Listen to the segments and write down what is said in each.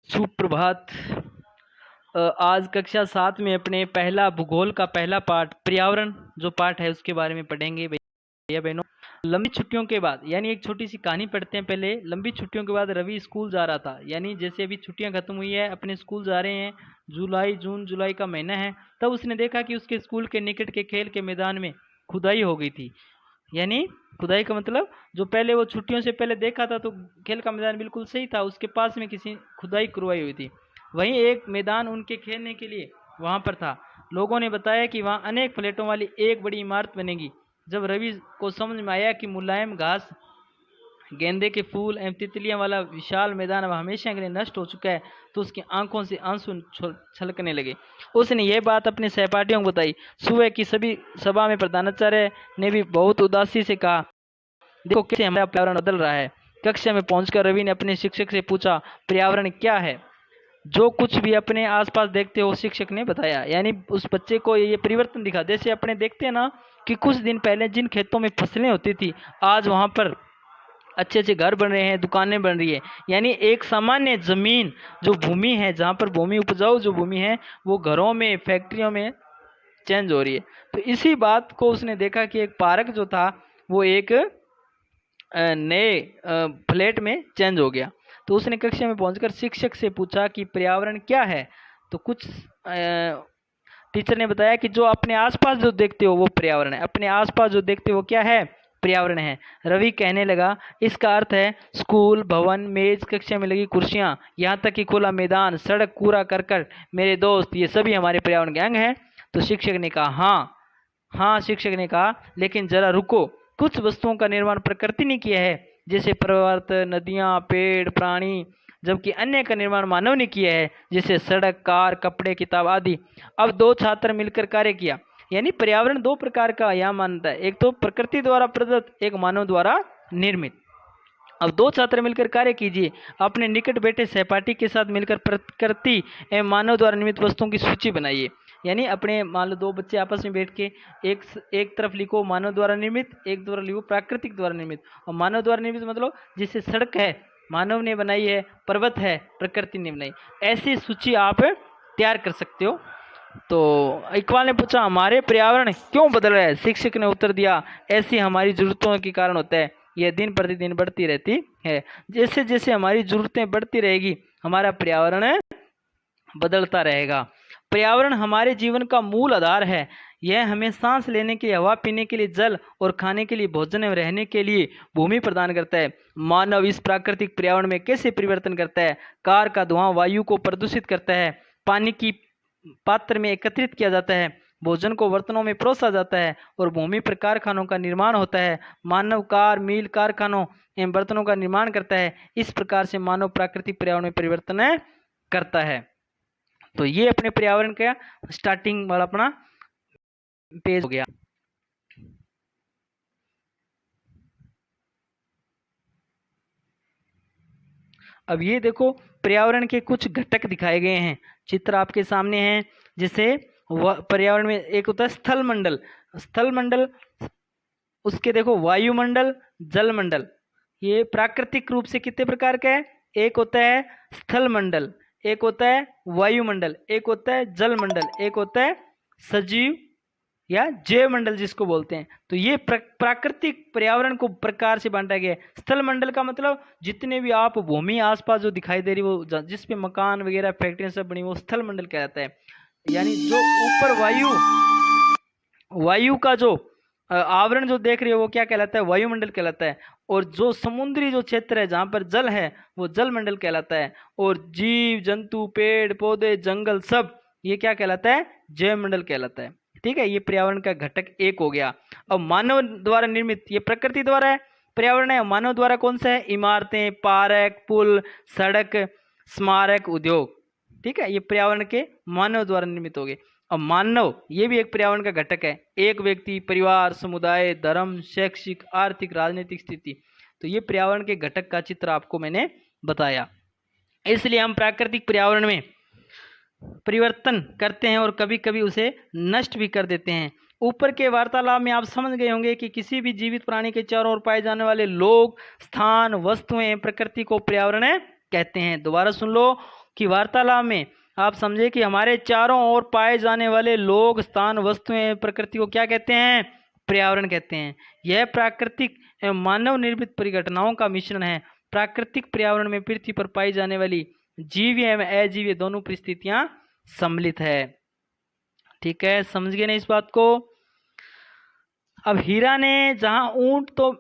सुप्रभात। आज कक्षा 7 में अपने पहला भूगोल का पहला पाठ पर्यावरण जो पाठ है उसके बारे में पढ़ेंगे भैया बहनों। लंबी छुट्टियों के बाद यानी एक छोटी सी कहानी पढ़ते हैं। पहले लंबी छुट्टियों के बाद रवि स्कूल जा रहा था, यानी जैसे अभी छुट्टियां खत्म हुई है अपने स्कूल जा रहे हैं। जून जुलाई का महीना है। तब उसने देखा कि उसके स्कूल के निकट के खेल के मैदान में खुदाई हो गई थी। यानी खुदाई का मतलब जो पहले वो छुट्टियों से पहले देखा था तो खेल का मैदान बिल्कुल सही था, उसके पास में किसी खुदाई करवाई हुई थी। वहीं एक मैदान उनके खेलने के लिए वहां पर था। लोगों ने बताया कि वहां अनेक फ्लैटों वाली एक बड़ी इमारत बनेगी। जब रवि को समझ में आया कि मुलायम घास, गेंदे के फूल एवं तितलियां वाला विशाल मैदान अब हमेशा के लिए नष्ट हो चुका है, तो उसकी आंखों से आंसू छलकने लगे। उसने यह बात अपने सहपाठियों को बताई। सुबह की सभी सभा में प्रधानाचार्य ने भी बहुत उदासी से कहा, देखो कैसे हमारा पर्यावरण बदल रहा है। कक्षा में पहुंचकर रवि ने अपने शिक्षक से पूछा, पर्यावरण क्या है? जो कुछ भी अपने आसपास देखते हो, शिक्षक ने बताया। यानी उस बच्चे को ये परिवर्तन दिखा। जैसे अपने देखते हैं ना कि कुछ दिन पहले जिन खेतों में फसलें होती थी, आज वहां पर अच्छे अच्छे घर बन रहे हैं, दुकानें बन रही है। यानी एक सामान्य जमीन जो भूमि है, जहाँ पर भूमि उपजाऊ जो भूमि है, वो घरों में फैक्ट्रियों में चेंज हो रही है। तो इसी बात को उसने देखा कि एक पार्क जो था वो एक नए फ्लैट में चेंज हो गया। तो उसने कक्षा में पहुंचकर शिक्षक से पूछा कि पर्यावरण क्या है? तो कुछ टीचर ने बताया कि जो अपने आसपास जो देखते हो वो पर्यावरण है। अपने आसपास जो देखते हो वो क्या है? पर्यावरण है। रवि कहने लगा, इसका अर्थ है स्कूल, भवन, मेज, कक्षा में लगी कुर्सियां, यहाँ तक कि खुला मैदान, सड़क, कूड़ा करकट, मेरे दोस्त, ये सभी हमारे पर्यावरण के अंग हैं। तो शिक्षक ने कहा हाँ हाँ। शिक्षक ने कहा, लेकिन जरा रुको, कुछ वस्तुओं का निर्माण प्रकृति ने किया है, जैसे पर्वत, नदियां, पेड़, प्राणी, जबकि अन्य का निर्माण मानव ने किया है, जैसे सड़क, कार, कपड़े, किताब आदि। अब दो छात्र मिलकर कार्य किया। यानी पर्यावरण दो प्रकार का यह मानता है, एक तो प्रकृति द्वारा प्रदत्त, एक मानव द्वारा निर्मित। अब दो छात्र मिलकर कार्य कीजिए। अपने निकट बैठे सहपाठी के साथ मिलकर प्रकृति एवं मानव द्वारा निर्मित वस्तुओं की सूची बनाइए। यानी अपने मान लो दो बच्चे आपस में बैठ के एक तरफ लिखो मानव द्वारा निर्मित, एक द्वारा लिखो प्राकृतिक द्वारा निर्मित। और मानव द्वारा निर्मित मतलब जैसे सड़क है मानव ने बनाई है, पर्वत है प्रकृति ने बनाई। ऐसी सूची आप तैयार कर सकते हो। तो इकबाल ने पूछा, हमारे पर्यावरण क्यों बदल रहा है? शिक्षक ने उत्तर दिया, ऐसी हमारी जरूरतों के कारण होता है। यह दिन प्रतिदिन बढ़ती रहती है। जैसे जैसे हमारी जरूरतें बढ़ती रहेगी, हमारा पर्यावरण बदलता रहेगा। पर्यावरण हमारे जीवन का मूल आधार है। यह हमें सांस लेने के लिए हवा, पीने के लिए जल और खाने के लिए भोजन एवं रहने के लिए भूमि प्रदान करता है। मानव इस प्राकृतिक पर्यावरण में कैसे परिवर्तन करता है? कार का धुआं वायु को प्रदूषित करता है, पानी की पात्र में एकत्रित किया जाता है, भोजन को बर्तनों में परोसा जाता है और भूमि पर कारखानों का निर्माण होता है। मानव कार, मिल, कारखानों एवं बर्तनों का निर्माण करता है। इस प्रकार से मानव प्राकृतिक पर्यावरण में परिवर्तन करता है। तो ये अपने पर्यावरण का स्टार्टिंग वाला अपना पेज हो गया। अब ये देखो पर्यावरण के कुछ घटक दिखाए गए हैं, चित्र आपके सामने हैं। जैसे पर्यावरण में एक होता है स्थल मंडल। स्थल मंडल, उसके देखो वायुमंडल, जलमंडल। ये प्राकृतिक रूप से कितने प्रकार का है? एक होता है स्थल मंडल, एक होता है वायुमंडल, एक होता है जलमंडल, एक होता है सजीव या जैव मंडल जिसको बोलते हैं। तो ये प्राकृतिक पर्यावरण को प्रकार से बांटा गया है। स्थल मंडल का मतलब जितने भी आप भूमि आसपास जो दिखाई दे रही वो जिस पे मकान वगैरह फैक्ट्रियां सब बनी वो स्थल मंडल कहलाता है। यानी जो ऊपर वायु का जो आवरण जो देख रहे हो वो क्या कहलाता है? वायुमंडल कहलाता है। और जो समुद्री जो क्षेत्र है जहाँ पर जल है वो जल मंडल कहलाता है। और जीव जंतु, पेड़ पौधे, जंगल सब ये क्या कहलाता है? जैव मंडल कहलाता है। ठीक है, ये पर्यावरण का घटक एक हो गया। अब मानव द्वारा निर्मित, ये प्रकृति द्वारा है पर्यावरण है। मानव द्वारा कौन सा है? इमारतें, पार्क, पुल, सड़क, स्मारक, उद्योग। ठीक है, ये पर्यावरण के मानव द्वारा निर्मित हो गए। अब मानव ये भी एक पर्यावरण का घटक है। एक व्यक्ति, परिवार, समुदाय, धर्म, शैक्षिक, आर्थिक, राजनीतिक स्थिति। तो ये पर्यावरण के घटक का चित्र आपको मैंने बताया। इसलिए हम प्राकृतिक पर्यावरण में परिवर्तन करते हैं और कभी कभी उसे नष्ट भी कर देते हैं। ऊपर के वार्तालाप में आप समझ गए होंगे कि किसी भी जीवित प्राणी के चारों ओर पाए जाने वाले लोग, स्थान, वस्तुएं, प्रकृति को पर्यावरण कहते हैं। दोबारा सुन लो, कि वार्तालाप में आप समझे कि हमारे चारों ओर पाए जाने वाले लोग, स्थान, वस्तुएं, प्रकृति को क्या कहते हैं? पर्यावरण कहते हैं। यह प्राकृतिक एवं मानव निर्मित परिघटनाओं का मिश्रण है। प्राकृतिक पर्यावरण में पृथ्वी पर पाई जाने वाली जीव एवं अजीव दोनों परिस्थितियां सम्मिलित है। ठीक है, समझ गए ना इस बात को? अब हीरा ने जहां ऊंट तो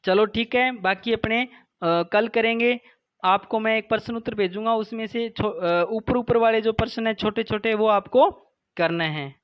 चलो ठीक है, बाकी अपने कल करेंगे। आपको मैं एक प्रश्न उत्तर भेजूंगा, उसमें से ऊपर ऊपर वाले जो प्रश्न है छोटे छोटे वो आपको करने हैं।